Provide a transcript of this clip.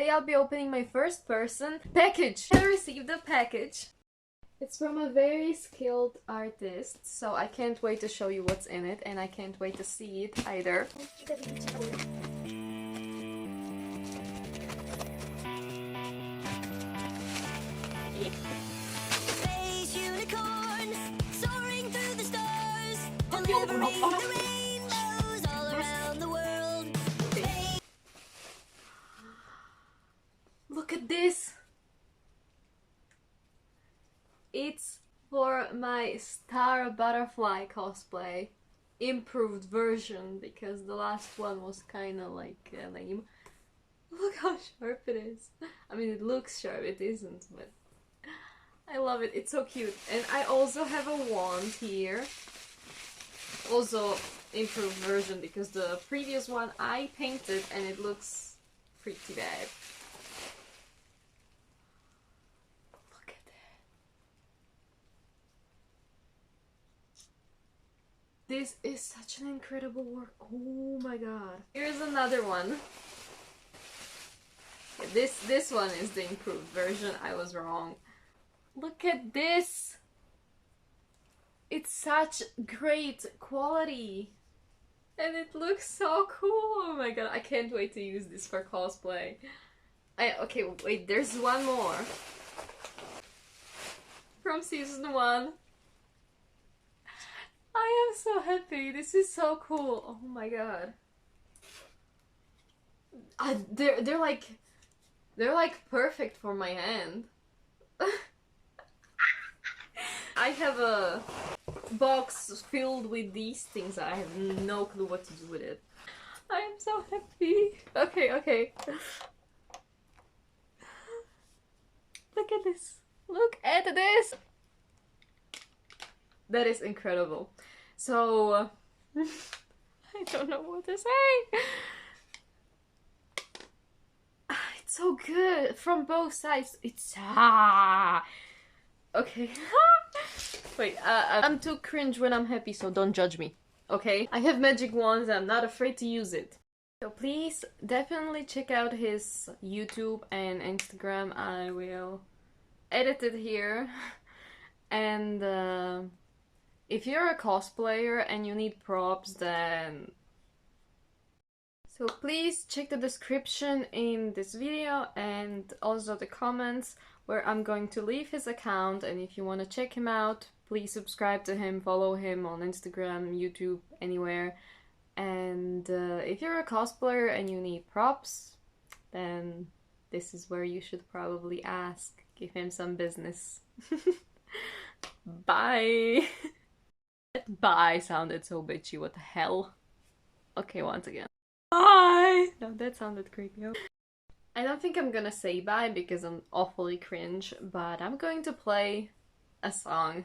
Today I'll be opening my first person package. I received a package. It's from a very skilled artist, so I can't wait to show you what's in it, and I can't wait to see it either. Space unicorns soaring through the stars, delivering the rainbows all around the world. Look at this! It's for my star butterfly cosplay. Improved version, because the last one was kinda like lame. Look how sharp it is. I mean, it looks sharp, it isn't, but I love it. It's so cute. And I also have a wand here. Also improved version, because the previous one I painted and it looks pretty bad. Look at that. This is such an incredible work. Oh my god. Here's another one. This one is the improved version. I was wrong. Look at this! It's such great quality! And it looks so cool! Oh my god, I can't wait to use this for cosplay. Okay, wait, there's one more. From season 1. I am so happy, this is so cool. Oh my god. They're like perfect for my hand. I have a box filled with these things. I have no clue what to do with it. I am so happy. Okay. Look at this. Look at this. That is incredible. So, I don't know what to say. It's so good from both sides. It's okay. Wait, I'm too cringe when I'm happy, so don't judge me, okay? I have magic wands and I'm not afraid to use it. So please definitely check out his YouTube and Instagram. I will edit it here. And if you're a cosplayer and you need props, then... So please check the description in this video and also the comments, where I'm going to leave his account, and if you want to check him out, please subscribe to him, follow him on Instagram, YouTube, anywhere. And if you're a cosplayer and you need props, then this is where you should probably ask. Give him some business. Bye! That bye sounded so bitchy, what the hell? Okay, once again. Bye! No, that sounded creepy. I don't think I'm gonna say bye because I'm awfully cringe, but I'm going to play a song